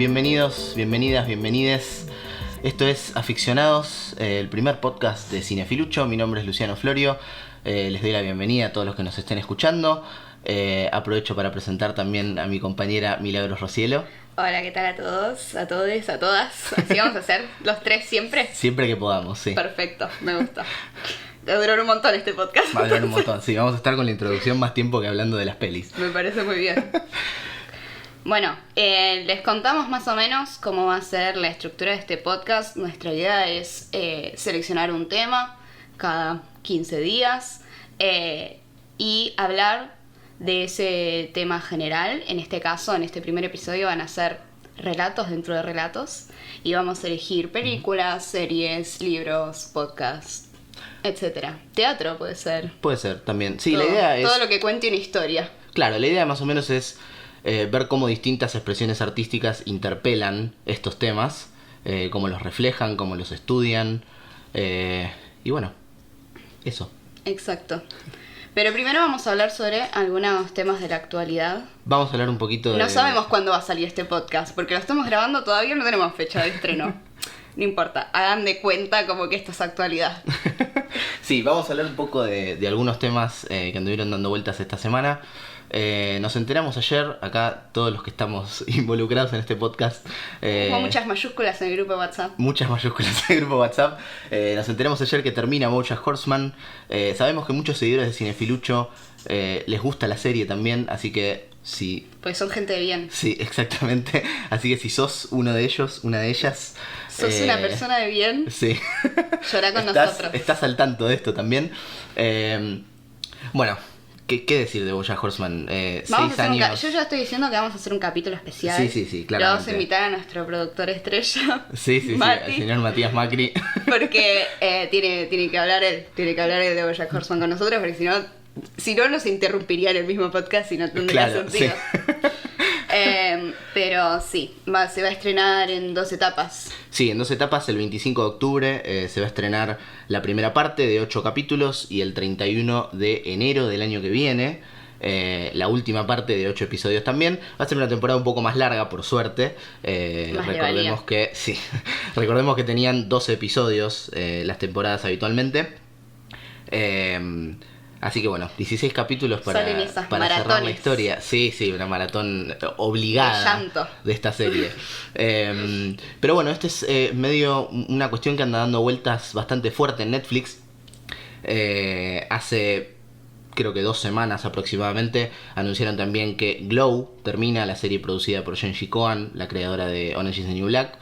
bienvenidos, bienvenidas, bienvenides. Esto es Aficionados, el primer podcast de Cinefilucho. Mi nombre es Luciano Florio. Les doy la bienvenida a todos los que nos estén escuchando. Aprovecho para presentar también a mi compañera Milagros Rocielo. Hola, ¿qué tal a todos? A todes, a todas. Así vamos a hacer los tres siempre. Siempre que podamos, sí. Perfecto, me gusta. Va a durar un montón este podcast. Va a durar un montón, sí. Vamos a estar con la introducción más tiempo que hablando de las pelis. Me parece muy bien. Bueno, les contamos más o menos cómo va a ser la estructura de este podcast. Nuestra idea es seleccionar un tema cada 15 días y hablar de ese tema general. En este caso, en este primer episodio van a ser relatos dentro de relatos y vamos a elegir películas, series, libros, podcasts, etcétera. Teatro puede ser. Puede ser también. Sí, todo, la idea es... todo lo que cuente una historia. Claro, la idea más o menos es ver cómo distintas expresiones artísticas interpelan estos temas, cómo los reflejan, cómo los estudian, y bueno, eso. Exacto. Pero primero vamos a hablar sobre algunos temas de la actualidad. Vamos a hablar un poquito de... No sabemos cuándo va a salir este podcast, porque lo estamos grabando todavía, no tenemos fecha de estreno. No importa, hagan de cuenta como que esto es actualidad. Sí, vamos a hablar un poco de algunos temas que anduvieron dando vueltas esta semana. Nos enteramos ayer, acá todos los que estamos involucrados en este podcast. Hubo muchas mayúsculas en el grupo de WhatsApp. Muchas mayúsculas en el grupo de WhatsApp. Nos enteramos ayer que termina BoJack Horseman. Sabemos que muchos seguidores de Cinefilucho les gusta la serie también, así que si... Pues son gente de bien. Sí, exactamente. Así que si sos uno de ellos, una de ellas... Sos una persona de bien. Sí. Llorá con nosotros. Estás al tanto de esto también. Bueno... ¿Qué decir de BoJack Horseman? 6 años... Yo ya estoy diciendo que vamos a hacer un capítulo especial. Sí, claramente. Le vamos a invitar a nuestro productor estrella. Sí, Mati, al señor Matías Macri. Porque tiene que hablar él. Tiene que hablar él de BoJack Horseman con nosotros, porque si no nos interrumpiría en el mismo podcast y no tendría sentido. Sí. Pero sí, se va a estrenar en 2 etapas. Sí, en 2 etapas. El 25 de octubre se va a estrenar la primera parte de 8 capítulos y el 31 de enero del año que viene la última parte de 8 episodios también. Va a ser una temporada un poco más larga, por suerte. Recordemos que tenían 12 episodios las temporadas habitualmente. Así que bueno, 16 capítulos para cerrar la historia. Sí, una maratón obligada de esta serie. Pero bueno, este es medio una cuestión que anda dando vueltas bastante fuerte en Netflix. Hace creo que 2 semanas aproximadamente anunciaron también que Glow termina, la serie producida por Jenji Kohan, la creadora de Orange is the New Black.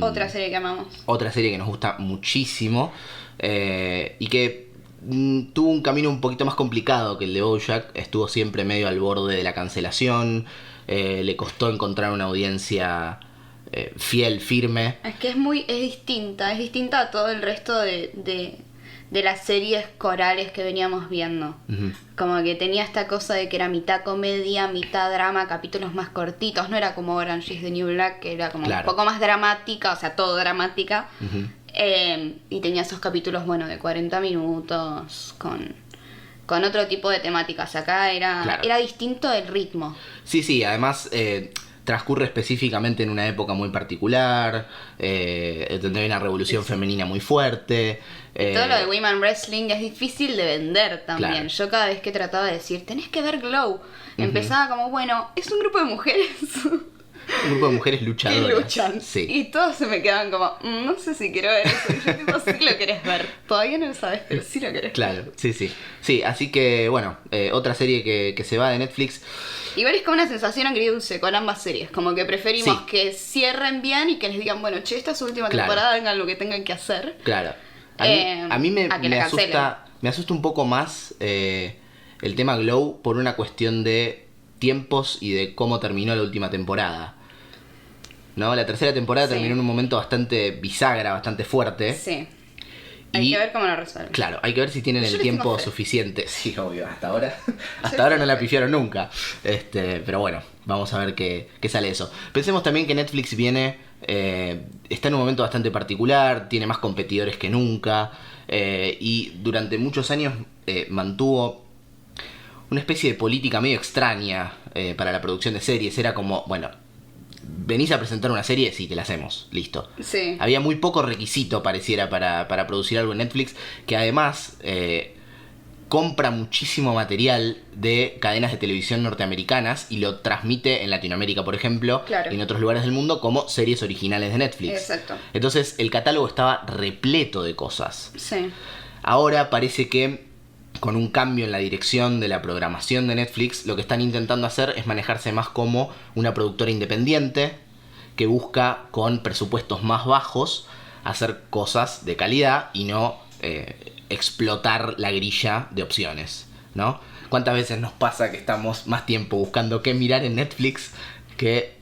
Otra serie que amamos. Otra serie que nos gusta muchísimo y que tuvo un camino un poquito más complicado que el de BoJack. Estuvo siempre medio al borde de la cancelación. Le costó encontrar una audiencia fiel, firme. Es que es distinta a todo el resto de las series corales que veníamos viendo. Uh-huh. Como que tenía esta cosa de que era mitad comedia, mitad drama, capítulos más cortitos. No era como Orange is the New Black, que era como un poco más dramática, o sea, todo dramática. Uh-huh. Y tenía esos capítulos, de 40 minutos, con otro tipo de temáticas. Acá era distinto el ritmo. Sí, además transcurre específicamente en una época muy particular, donde hay una revolución femenina muy fuerte. Todo lo de Women Wrestling es difícil de vender también. Claro. Yo cada vez que trataba de decir, tenés que ver Glow, empezaba como, es un grupo de mujeres... Un grupo de mujeres luchadoras. Que luchan. Sí. Y todos se me quedan como, no sé si quiero ver eso. Y yo tipo, sí lo querés ver. Todavía no lo sabes, pero sí lo querés ver. Claro, sí. Sí, así que, otra serie que se va de Netflix. Igual es como una sensación agridulce con ambas series. Como que preferimos que cierren bien y que les digan, esta es su última temporada, hagan lo que tengan que hacer. Claro. A mí me asusta un poco más el tema Glow por una cuestión de tiempos y de cómo terminó la última temporada. ¿No? La tercera temporada terminó en un momento bastante bisagra, bastante fuerte. Sí. Hay que ver cómo lo resuelven. Claro, hay que ver si tienen el tiempo suficiente. Sí, obvio, hasta ahora no la pifiaron nunca. Pero bueno, vamos a ver qué sale eso. Pensemos también que Netflix está en un momento bastante particular, tiene más competidores que nunca, y durante muchos años mantuvo una especie de política medio extraña para la producción de series. Era como, venís a presentar una serie, sí, te la hacemos, listo. Sí. Había muy poco requisito, pareciera, para producir algo en Netflix, que además compra muchísimo material de cadenas de televisión norteamericanas y lo transmite en Latinoamérica, por ejemplo, Claro. y en otros lugares del mundo como series originales de Netflix. Exacto. Entonces el catálogo estaba repleto de cosas. Sí. Ahora parece que con un cambio en la dirección de la programación de Netflix, lo que están intentando hacer es manejarse más como una productora independiente que busca con presupuestos más bajos hacer cosas de calidad y no explotar la grilla de opciones, ¿no? ¿Cuántas veces nos pasa que estamos más tiempo buscando qué mirar en Netflix que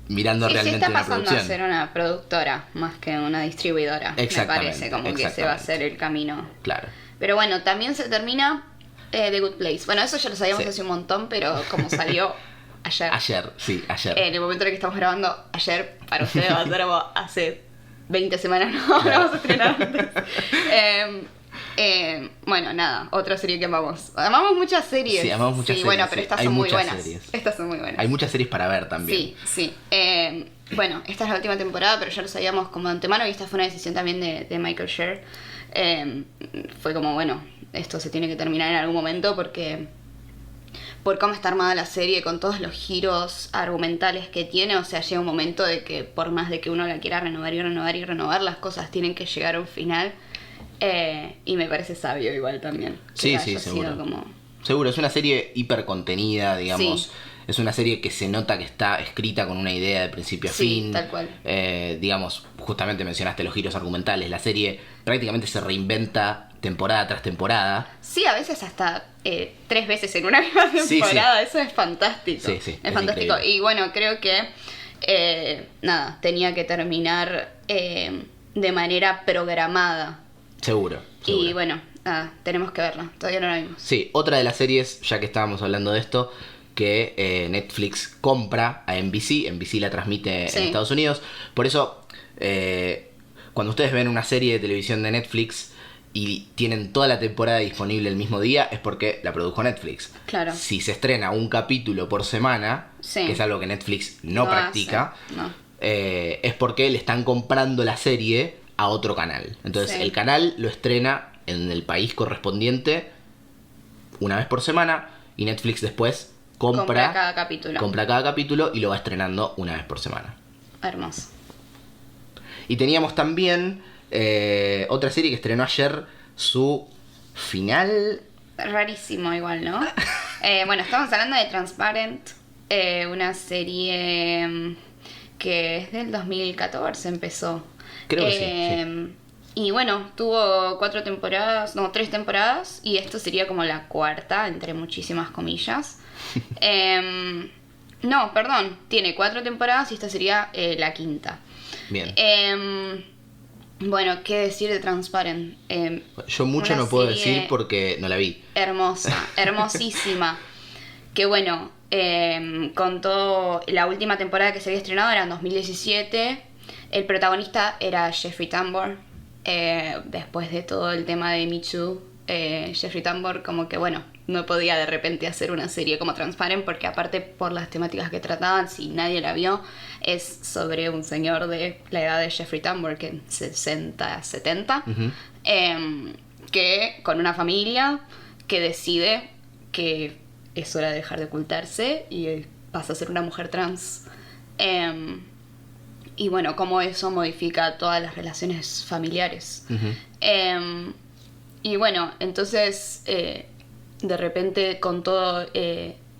mirando Sí, realmente se está una pasando producción? a ser una productora más que una distribuidora. Me Exactamente, parece como que se va a exactamente. hacer el camino. Claro. Pero bueno, también se termina The Good Place. Bueno, eso ya lo sabíamos Sí. hace un montón, pero como salió ayer. Ayer, sí, ayer. En el momento en el que estamos grabando, ayer, para ustedes va a ser como hace 20 semanas, no, Claro. vamos a estrenar antes. Bueno, nada, otra serie que amamos. Amamos muchas series. Sí, amamos muchas series, bueno, pero sí. estas Hay son muy muchas buenas. series. Estas son muy buenas. Hay muchas series para ver también. Sí, sí. Bueno, esta es la última temporada, pero ya lo sabíamos como de antemano y esta fue una decisión también de Michael Schur. Fue como, bueno, esto se tiene que terminar en algún momento porque por cómo está armada la serie, con todos los giros argumentales que tiene, o sea, llega un momento de que por más de que uno la quiera renovar y renovar y renovar, las cosas tienen que llegar a un final. Y me parece sabio igual también. Que Sí, haya sí, sido seguro. como... Seguro, es una serie hiper contenida, digamos. Sí. Es una serie que se nota que está escrita con una idea de principio a Sí, fin. tal cual. Digamos, justamente mencionaste los giros argumentales. La serie prácticamente se reinventa temporada tras temporada. Sí, a veces hasta 3 veces en una misma Sí, temporada. Eso es fantástico. Sí, sí, es es fantástico. increíble. Y bueno, creo que nada, tenía que terminar de manera programada. Seguro. Y seguro. bueno, nada, tenemos que verla. Todavía no la vimos. Sí, otra de las series, ya que estábamos hablando de esto, que Netflix compra a NBC. NBC la transmite Sí. en Estados Unidos. Por eso, cuando ustedes ven una serie de televisión de Netflix y tienen toda la temporada disponible el mismo día, es porque la produjo Netflix. Claro. Si se estrena un capítulo por semana, Sí. que es algo que Netflix no practica, hace, no. es porque le están comprando la serie a otro canal. Entonces Sí. el canal lo estrena en el país correspondiente una vez por semana y Netflix después compra cada capítulo. compra cada capítulo y lo va estrenando una vez por semana. Hermoso. Y teníamos también otra serie que estrenó ayer su final. Rarísimo igual, ¿no? Bueno, estamos hablando de Transparent, una serie que es del 2014 empezó. Creo que sí. Y bueno, tuvo 3 temporadas y esto sería como la cuarta, entre muchísimas comillas. No, perdón, tiene 4 temporadas y esta sería la quinta. Bien. Bueno, ¿qué decir de Transparent? Yo mucho una no puedo serie decir porque no la vi. hermosa, hermosísima. Que bueno, contó la última temporada que se había estrenado era en 2017. El protagonista era Jeffrey Tambor. Después de todo el tema de Me Too, Jeffrey Tambor como que bueno, no podía de repente hacer una serie como Transparent porque aparte por las temáticas que trataban, si nadie la vio, es sobre un señor de la edad de Jeffrey Tambor, que 60, 70, Ujú. que con una familia que decide que es hora de dejar de ocultarse y pasa a ser una mujer trans. Y bueno, cómo eso modifica todas las relaciones familiares. Ujú. Y bueno, entonces de repente con todo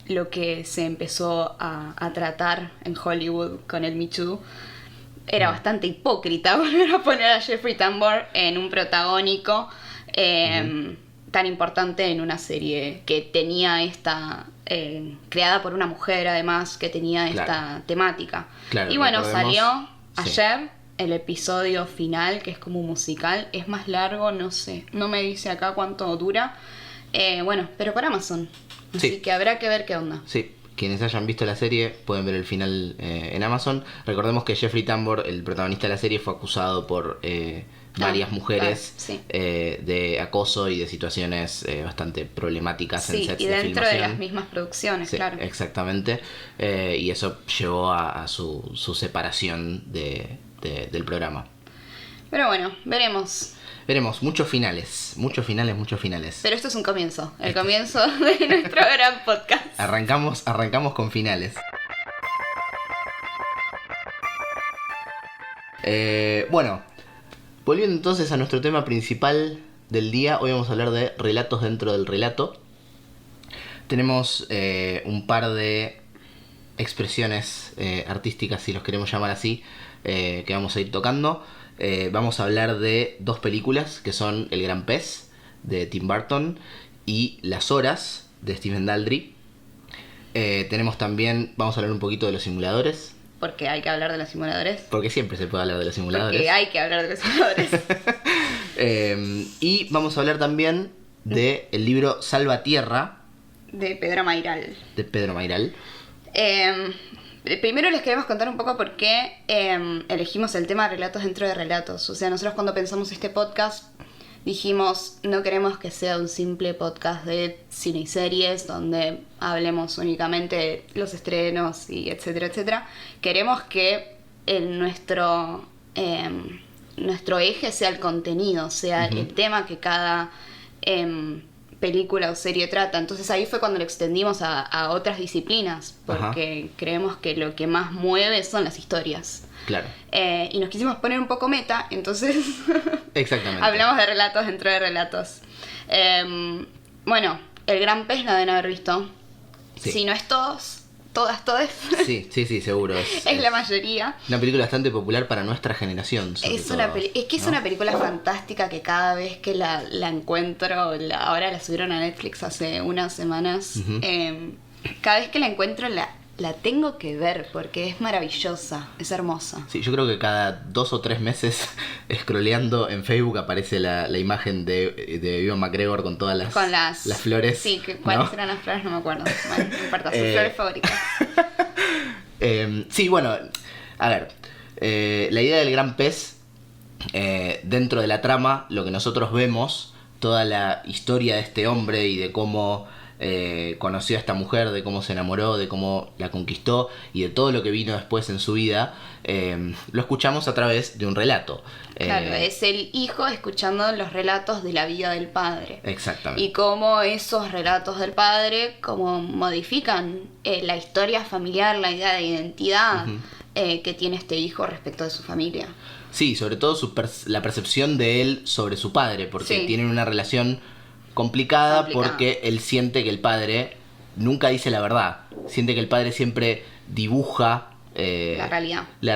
lo que se empezó a tratar en Hollywood con el Me Too, era bastante hipócrita volver a poner a Jeffrey Tambor en un protagónico tan importante en una serie que tenía esta... creada por una mujer además, que tenía esta Claro. temática. Claro, Y bueno, recordemos- salió sí. ayer el episodio final, que es como un musical. Es más largo, no sé, no me dice acá cuánto dura. Bueno, pero por Amazon. Así Sí. que habrá que ver qué onda. Sí, quienes hayan visto la serie pueden ver el final en Amazon. Recordemos que Jeffrey Tambor, el protagonista de la serie, fue acusado por varias mujeres de acoso y de situaciones bastante problemáticas en sets de filmación. Sí, y dentro de las mismas producciones, sí, claro. Exactamente. Y eso llevó a su separación del programa. Pero bueno, veremos. Veremos, muchos finales. Pero esto es un comienzo, el comienzo de nuestro gran podcast. Arrancamos con finales. Bueno, volviendo entonces a nuestro tema principal del día, hoy vamos a hablar de relatos dentro del relato. Tenemos un par de expresiones artísticas, si los queremos llamar así, que vamos a ir tocando. Vamos a hablar de dos películas que son El Gran Pez de Tim Burton y Las Horas de Stephen Daldry. Tenemos también, vamos a hablar un poquito de los simuladores. Porque hay que hablar de los simuladores. Porque siempre se puede hablar de los simuladores. Porque hay que hablar de los simuladores. Y vamos a hablar también de el libro Salvatierra de Pedro Mayral. Primero les queremos contar un poco por qué elegimos el tema de relatos dentro de relatos. O sea, nosotros cuando pensamos este podcast dijimos, no queremos que sea un simple podcast de cine y series donde hablemos únicamente de los estrenos y etcétera, etcétera. Queremos que nuestro eje sea el contenido, sea el tema que cada película o serie trata. Entonces ahí fue cuando lo extendimos a otras disciplinas, porque creemos que lo que más mueve son las historias. Claro. Y nos quisimos poner un poco meta, entonces exactamente. hablamos de relatos dentro de relatos. Bueno, El Gran Pez la deben haber visto. Sí. Si no es todas. Sí, seguro. Es la mayoría. Una película bastante popular para nuestra generación. Es una película fantástica que cada vez que la encuentro, ahora la subieron a Netflix hace unas semanas, cada vez que la encuentro la tengo que ver porque es maravillosa, es hermosa. Sí, yo creo que cada 2 o 3 meses scrolleando en Facebook aparece la imagen de Ewan McGregor con todas las flores. Sí, ¿cuáles eran las flores? No me acuerdo. Bueno, no importa, sus flores favoritas. Sí, bueno, a ver, la idea del Gran Pez, dentro de la trama, lo que nosotros vemos, toda la historia de este hombre y de cómo conoció a esta mujer, de cómo se enamoró, de cómo la conquistó y de todo lo que vino después en su vida, lo escuchamos a través de un relato. Claro, es el hijo escuchando los relatos de la vida del padre. Exactamente. Y cómo esos relatos del padre como modifican la historia familiar, la idea de identidad que tiene este hijo respecto de su familia. Sí, sobre todo la percepción de él sobre su padre, porque tienen una relación complicada porque él siente que el padre nunca dice la verdad. Siente que el padre siempre dibuja la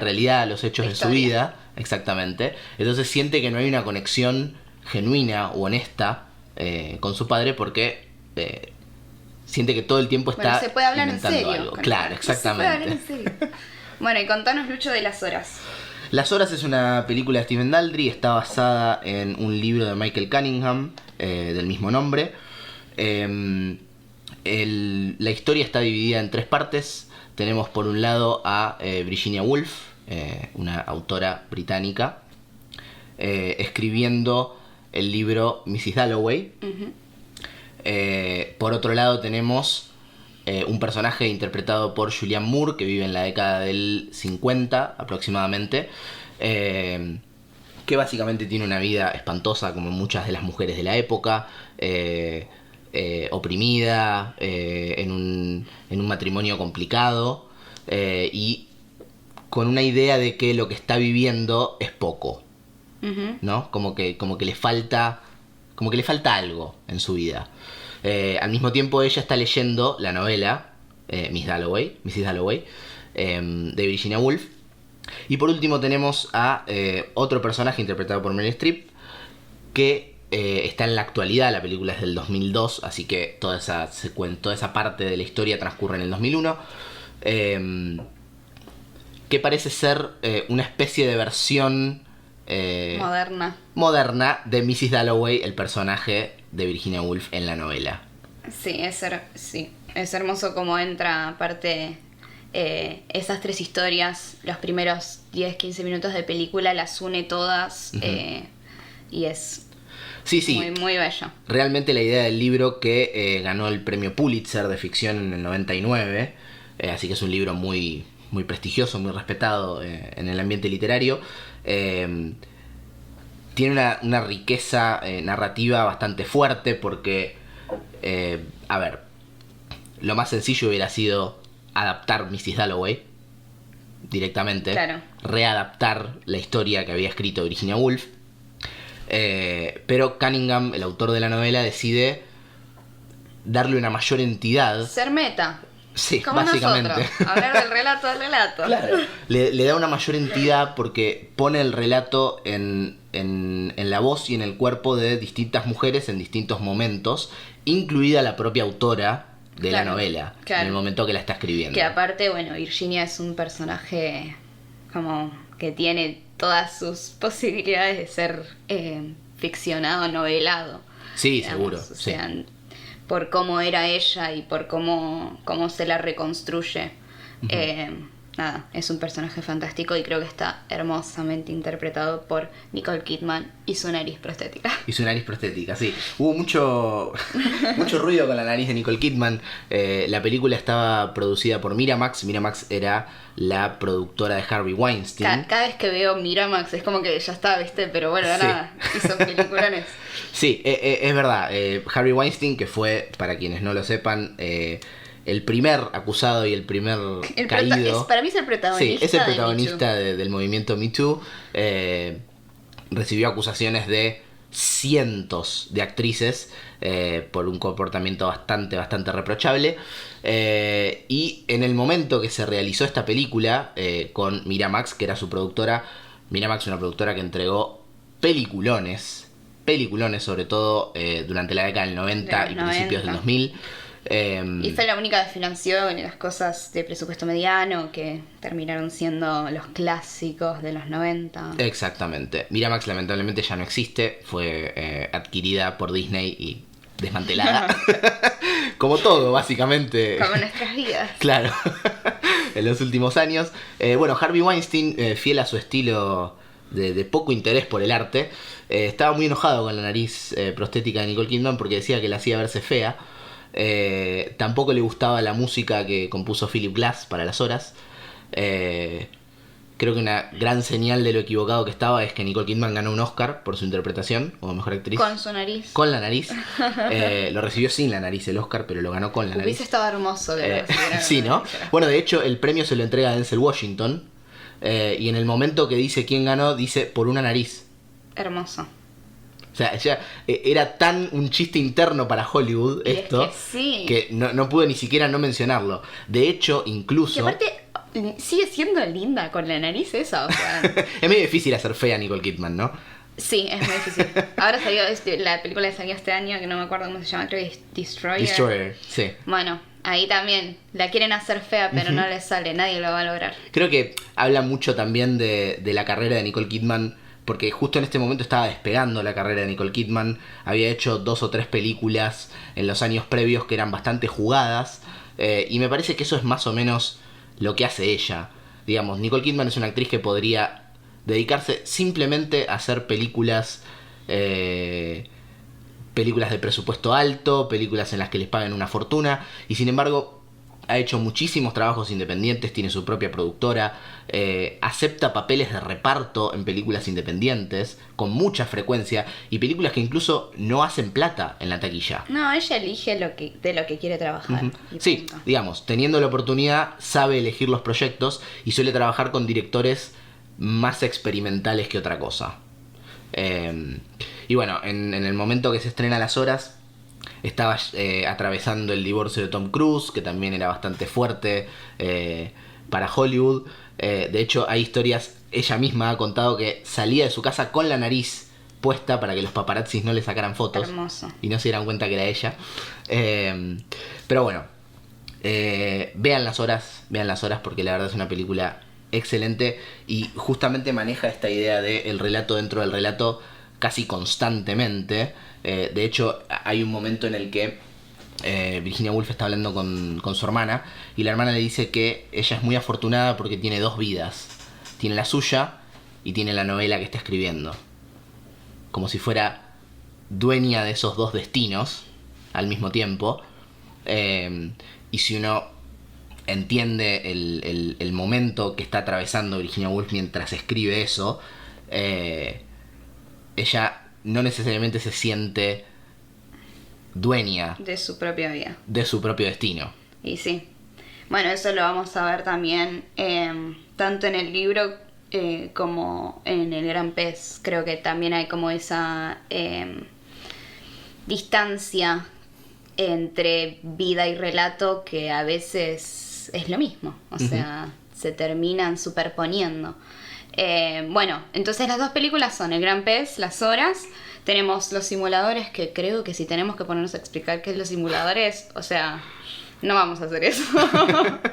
realidad, los hechos de su vida. Exactamente. Entonces siente que no hay una conexión genuina o honesta con su padre porque siente que todo el tiempo está se puede hablar inventando en serio. algo. Claro, exactamente. Se puede hablar en serio. Bueno, y contanos, Lucho, de Las Horas. Las Horas es una película de Stephen Daldry, está basada en un libro de Michael Cunningham del mismo nombre. La historia está dividida en 3 partes. Tenemos por un lado a Virginia Woolf, una autora británica, escribiendo el libro Mrs. Dalloway. Por otro lado tenemos un personaje interpretado por Julianne Moore, que vive en la década del 50 aproximadamente, que básicamente tiene una vida espantosa como muchas de las mujeres de la época, oprimida, en un matrimonio complicado, y con una idea de que lo que está viviendo es poco, ¿no? Como que le falta algo en su vida. Al mismo tiempo ella está leyendo la novela Mrs. Dalloway de Virginia Woolf. Y por último tenemos a otro personaje interpretado por Meryl Streep, que está en la actualidad. La película es del 2002, así que toda esa parte de la historia transcurre en el 2001, que parece ser una especie de versión moderna de Mrs. Dalloway, el personaje de Virginia Woolf en la novela. Sí, sí. es hermoso cómo entra, aparte, esas 3 historias, los primeros 10-15 minutos de película las une todas, y es Sí, sí. muy, muy bello. Realmente la idea del libro que ganó el premio Pulitzer de ficción en el 99, así que es un libro muy, muy prestigioso, muy respetado en el ambiente literario. Tiene una riqueza narrativa bastante fuerte porque, a ver, lo más sencillo hubiera sido adaptar Mrs. Dalloway directamente, Claro. readaptar la historia que había escrito Virginia Woolf. Pero Cunningham, el autor de la novela, decide darle una mayor entidad. Ser meta. Sí, Como básicamente. nosotros. Hablar del relato al relato. Claro. Le da una mayor entidad porque pone el relato en la voz y en el cuerpo de distintas mujeres en distintos momentos, incluida la propia autora de la novela, en el momento que la está escribiendo. Que aparte, bueno, Virginia es un personaje como que tiene todas sus posibilidades de ser ficcionado, novelado. Sí, digamos. seguro. O sea, por cómo era ella y por cómo se la reconstruye. Nada, es un personaje fantástico y creo que está hermosamente interpretado por Nicole Kidman y su nariz prostética. Y su nariz prostética, sí. Hubo mucho ruido con la nariz de Nicole Kidman. La película estaba producida por Miramax. Miramax era la productora de Harvey Weinstein. Cada vez que veo Miramax es como que ya está, ¿viste? Pero bueno, nada, hizo peliculones. Sí, es verdad. Harvey Weinstein, que fue, para quienes no lo sepan, el primer acusado y el primer caído. Para mí es el protagonista. Sí, es el protagonista del movimiento Me Too. Recibió acusaciones de cientos de actrices por un comportamiento bastante reprochable. Y en el momento que se realizó esta película con Miramax, que era su productora, Miramax es una productora que entregó peliculones sobre todo durante la década del 90 y principios del 2000. Y fue la única que financió las cosas de presupuesto mediano que terminaron siendo los clásicos de los 90. Exactamente. Miramax lamentablemente ya no existe, fue adquirida por Disney y desmantelada. Como todo, básicamente. Como nuestras vidas. Claro, en los últimos años. Bueno, Harvey Weinstein, fiel a su estilo de poco interés por el arte, estaba muy enojado con la nariz prostética de Nicole Kidman porque decía que la hacía verse fea. Tampoco le gustaba la música que compuso Philip Glass para las horas. Creo que una gran señal de lo equivocado que estaba es que Nicole Kidman ganó un Oscar por su interpretación como mejor actriz. Con su nariz. Con la nariz. Lo recibió sin la nariz el Oscar, pero lo ganó con la nariz. Hubiese estado hermoso que lo recibiera. Sí, ¿no? Bueno, de hecho, el premio se lo entrega a Denzel Washington. Y en el momento que dice quién ganó, dice por una nariz. Hermoso. O sea, ya era tan un chiste interno para Hollywood esto, que no pude ni siquiera no mencionarlo. De hecho, incluso... Y aparte, sigue siendo linda con la nariz esa, o sea... Es medio difícil hacer fea a Nicole Kidman, ¿no? Sí, es muy difícil. Ahora salió la película que salió este año, que no me acuerdo cómo se llama, creo que es Destroyer. Destroyer, sí. Bueno, ahí también la quieren hacer fea, pero no les sale, nadie lo va a lograr. Creo que habla mucho también de la carrera de Nicole Kidman, porque justo en este momento estaba despegando la carrera de Nicole Kidman. Había hecho 2 o 3 películas en los años previos que eran bastante jugadas, y me parece que eso es más o menos lo que hace ella. Digamos, Nicole Kidman es una actriz que podría dedicarse simplemente a hacer películas de presupuesto alto, películas en las que les paguen una fortuna, y sin embargo ha hecho muchísimos trabajos independientes, tiene su propia productora, acepta papeles de reparto en películas independientes con mucha frecuencia, y películas que incluso no hacen plata en la taquilla. No, ella elige de lo que quiere trabajar. Sí, digamos, teniendo la oportunidad, sabe elegir los proyectos y suele trabajar con directores más experimentales que otra cosa. Y bueno, en el momento que se estrena Las Horas, estaba atravesando el divorcio de Tom Cruise, que también era bastante fuerte para Hollywood. De hecho, hay historias, ella misma ha contado que salía de su casa con la nariz puesta para que los paparazzis no le sacaran fotos. Hermoso. Y no se dieran cuenta que era ella. Pero bueno, vean Las Horas porque la verdad es una película excelente y justamente maneja esta idea del relato dentro del relato casi constantemente. De hecho, hay un momento en el que Virginia Woolf está hablando con su hermana y la hermana le dice que ella es muy afortunada porque tiene dos vidas. Tiene la suya y tiene la novela que está escribiendo. Como si fuera dueña de esos dos destinos al mismo tiempo. Y si uno entiende el momento que está atravesando Virginia Woolf mientras escribe eso, ella no necesariamente se siente dueña de su propia vida, de su propio destino. Y sí, bueno, eso lo vamos a ver también tanto en el libro como en El Gran Pez. Creo que también hay como esa distancia entre vida y relato que a veces es lo mismo, o sea, se terminan superponiendo. Bueno, entonces las dos películas son El Gran Pez, Las Horas. Tenemos Los Simuladores, que creo que si tenemos que ponernos a explicar qué es Los Simuladores, o sea, no vamos a hacer eso.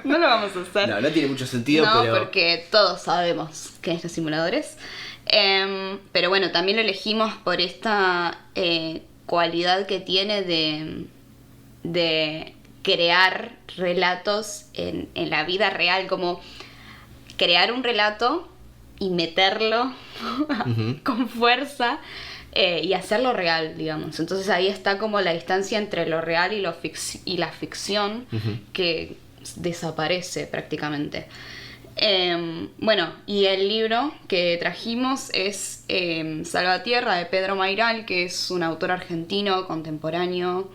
No lo vamos a hacer. No tiene mucho sentido, no, pero... porque todos sabemos qué es Los Simuladores. Pero bueno, también lo elegimos por esta cualidad que tiene de crear relatos en la vida real, como crear un relato y meterlo con fuerza y hacerlo real, digamos. Entonces ahí está como la distancia entre lo real y la ficción que desaparece prácticamente. Bueno, y el libro que trajimos es Salvatierra, de Pedro Mayral, que es un autor argentino contemporáneo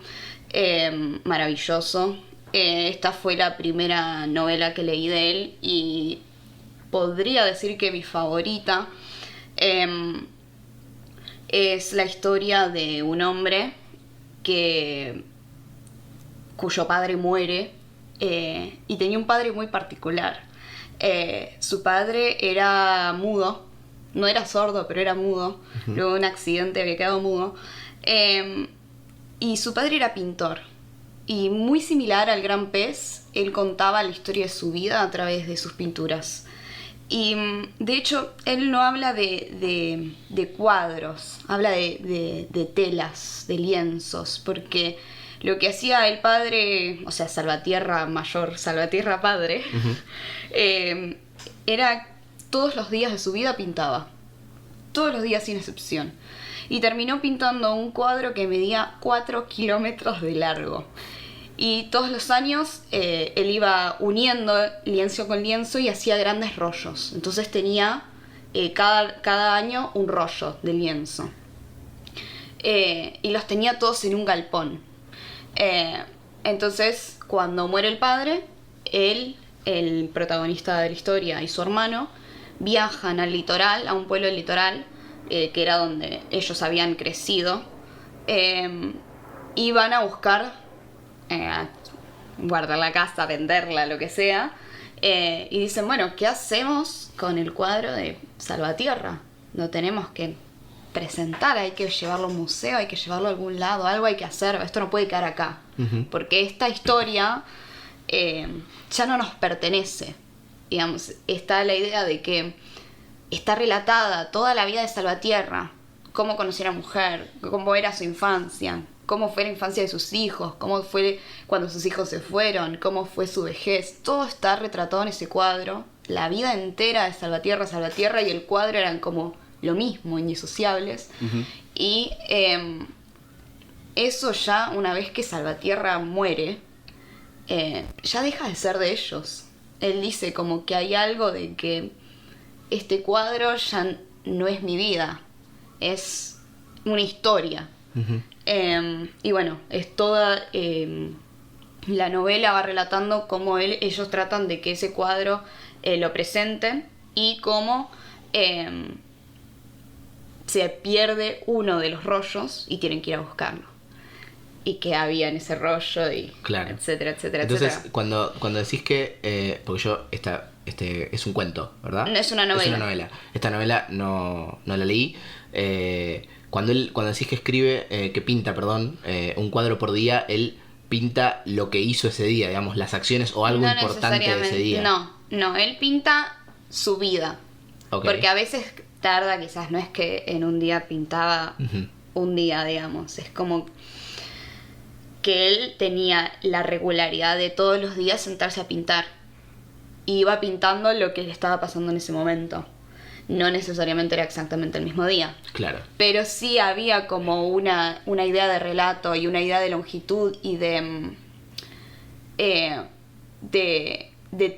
maravilloso. Esta fue la primera novela que leí de él y podría decir que mi favorita. Es la historia de un hombre cuyo padre muere y tenía un padre muy particular. Su padre era mudo, no era sordo, pero era mudo. Luego de un accidente había quedado mudo. Y su padre era pintor. Y muy similar al Gran Pez, él contaba la historia de su vida a través de sus pinturas. Y de hecho, él no habla de cuadros, habla de telas, de lienzos, porque lo que hacía el padre, o sea, Salvatierra mayor, Salvatierra padre, era todos los días de su vida pintaba, todos los días sin excepción. Y terminó pintando un cuadro que medía 4 kilómetros de largo. Y todos los años él iba uniendo lienzo con lienzo y hacía grandes rollos. Entonces tenía cada año un rollo de lienzo. Y los tenía todos en un galpón. Entonces, cuando muere el padre, él, el protagonista de la historia, y su hermano viajan al litoral, a un pueblo del litoral, que era donde ellos habían crecido, y van a buscar guardar la casa, venderla, lo que sea, y dicen, bueno, ¿qué hacemos con el cuadro de Salvatierra? Lo tenemos que presentar, hay que llevarlo a un museo, hay que llevarlo a algún lado, algo hay que hacer, esto no puede quedar acá, porque esta historia ya no nos pertenece, digamos. Está la idea de que está relatada toda la vida de Salvatierra, cómo conoció a la mujer, cómo era su infancia, cómo fue la infancia de sus hijos, cómo fue cuando sus hijos se fueron, cómo fue su vejez. Todo está retratado en ese cuadro. La vida entera de Salvatierra y el cuadro eran como lo mismo, indisociables. Y eso ya, una vez que Salvatierra muere, ya deja de ser de ellos. Él dice como que hay algo de que este cuadro ya no es mi vida, es una historia. Y bueno, es toda la novela va relatando cómo ellos tratan de que ese cuadro lo presenten y cómo se pierde uno de los rollos y tienen que ir a buscarlo. Y qué había en ese rollo y claro. etcétera, etcétera, entonces, etcétera. Cuando decís que... porque yo... Este es un cuento, ¿verdad? No, es una novela. Es una novela. Esta novela no la leí. Cuando decís que que pinta, un cuadro por día, él pinta lo que hizo ese día, digamos, las acciones o algo importante de ese día. No, él pinta su vida. Okay. Porque a veces tarda, quizás, no es que en un día pintaba un día, digamos. Es como que él tenía la regularidad de todos los días sentarse a pintar. Y iba pintando lo que le estaba pasando en ese momento. No necesariamente era exactamente el mismo día. Claro. Pero sí había como una idea de relato y una idea de longitud y de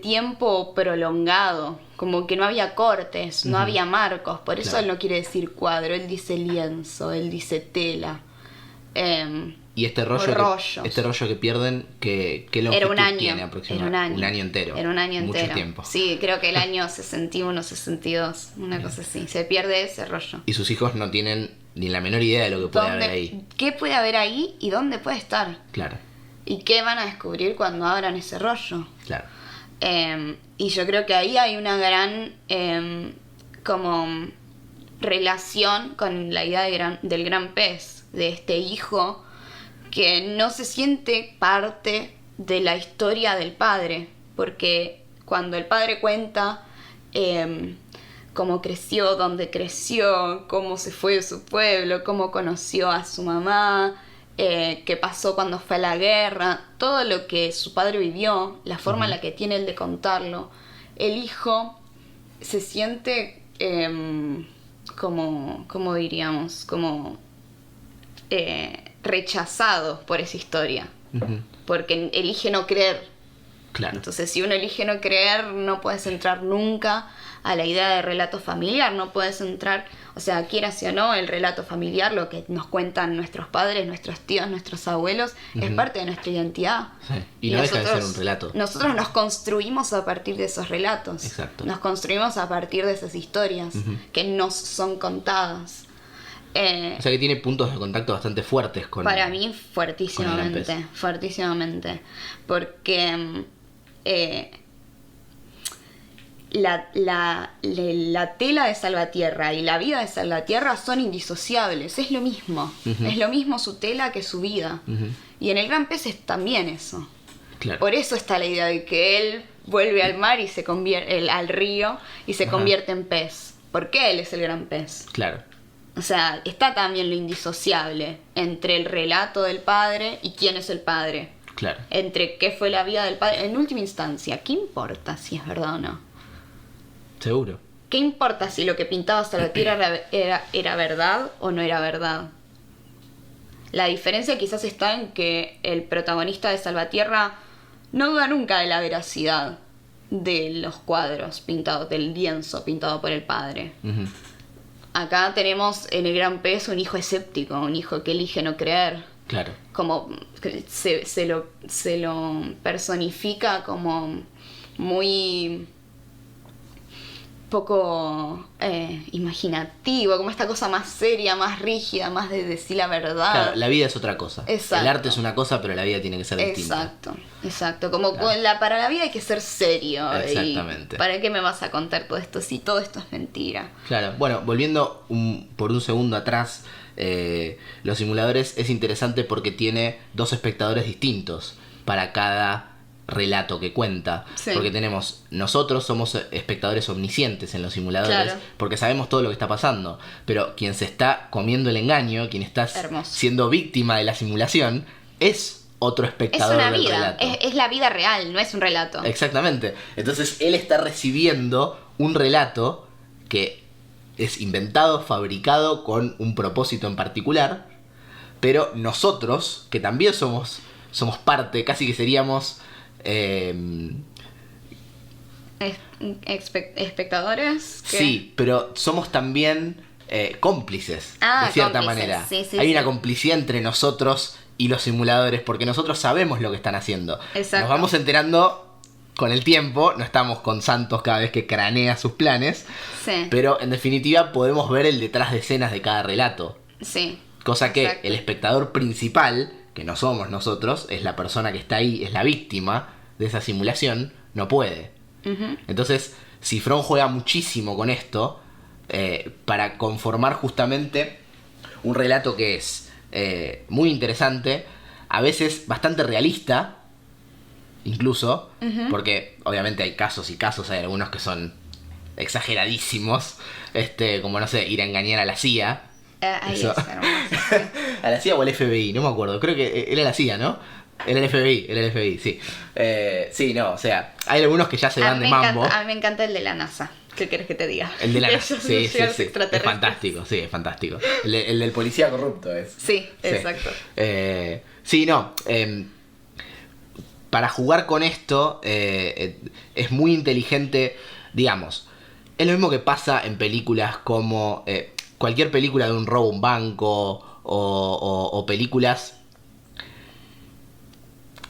tiempo prolongado. Como que no había cortes, no había marcos. Por eso Claro. él no quiere decir cuadro, él dice lienzo, él dice tela. Y este rollo que pierden, ¿qué longitud Era un año. tiene aproximadamente? Un año entero. Era un año Mucho entero. tiempo. Sí, creo que el año 61, 62, una cosa así. Se pierde ese rollo. Y sus hijos no tienen ni la menor idea de lo que puede haber ahí. ¿Qué puede haber ahí y dónde puede estar? Claro, ¿Y qué van a descubrir cuando abran ese rollo? claro. Y yo creo que ahí hay una gran como relación con la idea del gran pez, de este hijo que no se siente parte de la historia del padre, porque cuando el padre cuenta cómo creció, dónde creció, cómo se fue de su pueblo, cómo conoció a su mamá, qué pasó cuando fue a la guerra, todo lo que su padre vivió, la forma en la que tiene él de contarlo, el hijo se siente como diríamos, como rechazado por esa historia, Ujú. porque elige no creer. Claro. Entonces, si uno elige no creer, no puedes entrar nunca a la idea de relato familiar, no puedes entrar, o sea, quieras o no, el relato familiar, lo que nos cuentan nuestros padres, nuestros tíos, nuestros abuelos, es parte de nuestra identidad. Sí. Y no deja de ser un relato. Nosotros nos construimos a partir de esos relatos. Exacto. Nos construimos a partir de esas historias que nos son contadas. O sea que tiene puntos de contacto bastante fuertes con... Para mí, con el fuertísimamente, fuertísimamente. Porque la tela de Salvatierra y la vida de Salvatierra son indisociables, es lo mismo. Es lo mismo su tela que su vida. Y en el Gran Pez es también eso. Claro. Por eso está la idea de que él vuelve al mar y se convierte al río y se convierte en pez. Porque él es el gran pez. Claro. O sea, está también lo indisociable entre el relato del padre y quién es el padre. Claro. Entre qué fue la vida del padre. En última instancia, ¿qué importa si es verdad o no? Seguro. ¿Qué importa si lo que pintaba Salvatierra era verdad o no era verdad? La diferencia quizás está en que el protagonista de Salvatierra no duda nunca de la veracidad de los cuadros pintados, del lienzo pintado por el padre. Ujú. Acá tenemos en el Gran Pez un hijo escéptico, un hijo que elige no creer. Claro. Como que se lo personifica como muy poco imaginativo, como esta cosa más seria, más rígida, más de decir la verdad. Claro, la vida es otra cosa. Exacto. El arte es una cosa, pero la vida tiene que ser distinta. Exacto. Como Claro. para la vida hay que ser serio. Exactamente. Y ¿para qué me vas a contar todo esto si todo esto es mentira? Claro, bueno, volviendo por un segundo atrás, los simuladores es interesante porque tiene dos espectadores distintos para cada relato que cuenta. Sí. Porque nosotros somos espectadores omniscientes en los simuladores, Claro. porque sabemos todo lo que está pasando, pero quien se está comiendo el engaño, quien está Hermoso. siendo víctima de la simulación, es otro Es espectador una del vida, relato. es la vida real, no es un relato. Exactamente. Entonces él está recibiendo un relato que es inventado, fabricado con un propósito en particular, pero nosotros, que también somos parte, casi que seríamos Espectadores. ¿qué? sí, pero somos también cómplices, Ah, de cierta cómplices. manera. Sí, sí, Hay sí. una complicidad entre nosotros y los simuladores, porque nosotros sabemos lo que están haciendo. Exacto. Nos vamos enterando con el tiempo, no estamos con Santos cada vez que cranea sus planes, Sí, pero en definitiva podemos ver el detrás de escenas de cada relato. sí. Cosa que Exacto. el espectador principal, que no somos nosotros, es la persona que está ahí, es la víctima de esa simulación, no puede. Ujú. Entonces, Cifrón juega muchísimo con esto para conformar justamente un relato que es muy interesante, a veces bastante realista, incluso, porque obviamente hay casos y casos, hay algunos que son exageradísimos, como no sé, ir a engañar a la CIA. Ahí Eso. es hermoso. A la CIA o al FBI, no me acuerdo. Creo que era la CIA, ¿no? Era el FBI, sí. Sí, no, o sea, hay algunos que ya se van de mambo. A mí me encanta el de la NASA. ¿Qué querés que te diga? El de la NASA, Esos sí. extraterrestres. Es fantástico, sí, es fantástico. El del policía corrupto es. Sí, exacto. Sí, no. Para jugar con esto es muy inteligente, digamos. Es lo mismo que pasa en películas como cualquier película de un robo a un banco o películas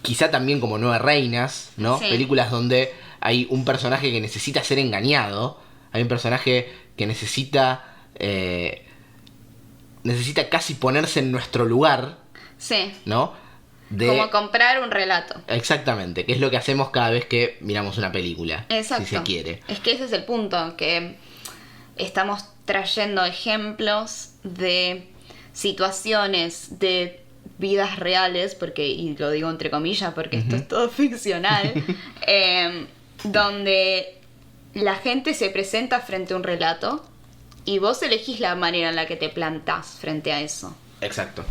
quizá también como Nueve Reinas, ¿no? Sí. Películas donde hay un personaje que necesita ser engañado, hay un personaje que necesita casi ponerse en nuestro lugar, Sí. ¿no? Como comprar un relato. Exactamente, que es lo que hacemos cada vez que miramos una película, Exacto. si se quiere. Es que ese es el punto, que estamos trayendo ejemplos de situaciones de vidas reales, porque, y lo digo entre comillas porque esto es todo ficcional, donde la gente se presenta frente a un relato y vos elegís la manera en la que te plantás frente a eso. Exacto.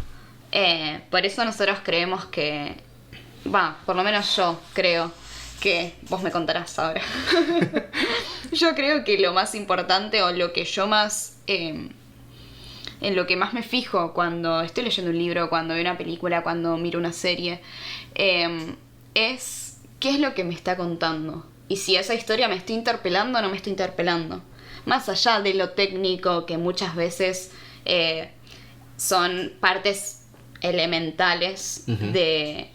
Por eso nosotros creemos que, por lo menos yo creo que, vos me contarás ahora, yo creo que lo más importante o lo que yo más, en lo que más me fijo cuando estoy leyendo un libro, cuando veo una película, cuando miro una serie, es qué es lo que me está contando y si esa historia me está interpelando o no me está interpelando. Más allá de lo técnico, que muchas veces son partes elementales de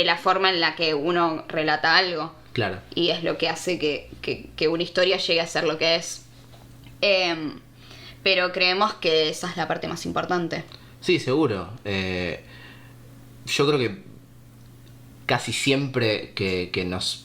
la forma en la que uno relata algo. Claro. Y es lo que hace que una historia llegue a ser lo que es. Pero creemos que esa es la parte más importante. Sí, seguro. Yo creo que casi siempre que nos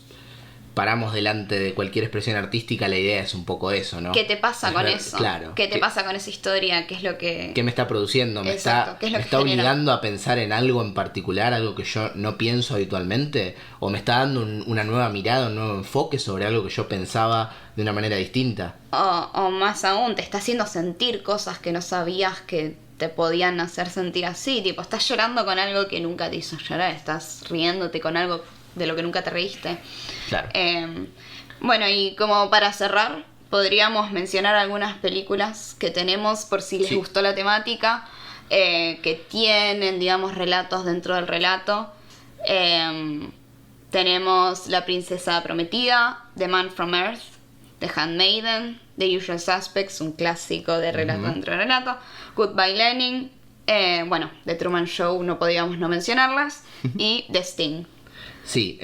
paramos delante de cualquier expresión artística, la idea es un poco eso, ¿no? ¿Qué te pasa con eso? Claro. ¿Qué te pasa con esa historia? ¿Qué es lo que...? ¿Qué me está produciendo? ¿Me Exacto, ¿qué es lo me que está genera? obligando a pensar en algo en particular, algo que yo no pienso habitualmente? ¿O me está dando una nueva mirada, un nuevo enfoque sobre algo que yo pensaba de una manera distinta? O más aún, te está haciendo sentir cosas que no sabías que te podían hacer sentir así. Tipo, estás llorando con algo que nunca te hizo llorar. Estás riéndote con algo de lo que nunca te reíste. Claro. Bueno, y como para cerrar, podríamos mencionar algunas películas que tenemos por si les Sí. gustó la temática, que tienen, digamos, relatos dentro del relato. Tenemos La Princesa Prometida, The Man from Earth, The Handmaiden, The Usual Suspects, un clásico de relato dentro del relato, Goodbye Lenin, bueno, The Truman Show, no podíamos no mencionarlas, y The Sting. Sí.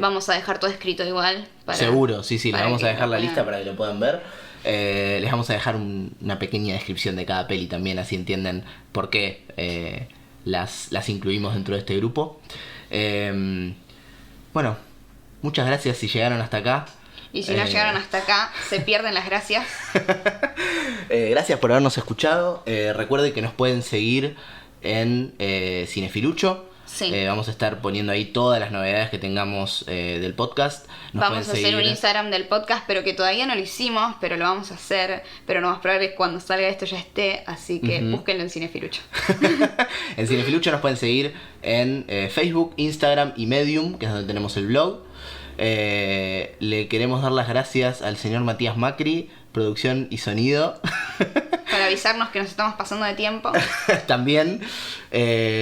Vamos a dejar todo escrito igual. Seguro, sí, les para vamos que a dejar lo la puedan- lista para que lo puedan ver. Les vamos a dejar una pequeña descripción de cada peli también, así entienden por qué las incluimos dentro de este grupo. Bueno, muchas gracias si llegaron hasta acá. Y si no llegaron hasta acá, se pierden las gracias. Gracias por habernos escuchado. Recuerden que nos pueden seguir en Cinefilucho. Sí. Vamos a estar poniendo ahí todas las novedades que tengamos del podcast. Nos Vamos a pueden hacer un seguir- Instagram del podcast, pero que todavía no lo hicimos, pero lo vamos a hacer. Pero no más probable que cuando salga esto ya esté, así que búsquenlo en Cinefilucho. En Cinefilucho nos pueden seguir en Facebook, Instagram y Medium, que es donde tenemos el blog. Le queremos dar las gracias al señor Matías Macri, producción y sonido. Para avisarnos que nos estamos pasando de tiempo. También.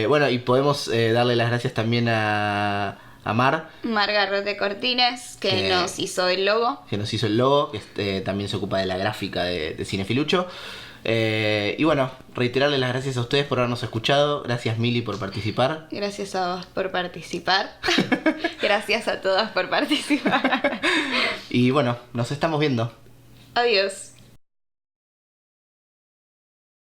Bueno, y podemos darle las gracias también a Mar, Margarete Cortines, que Que- nos hizo el logo. que nos hizo el logo, que también se ocupa de la gráfica de Cinefilucho. Y bueno, reiterarle las gracias a ustedes por habernos escuchado. Gracias, Mili, por participar. Gracias a vos por participar. Gracias a todas por participar. Y bueno, nos estamos viendo. Adiós.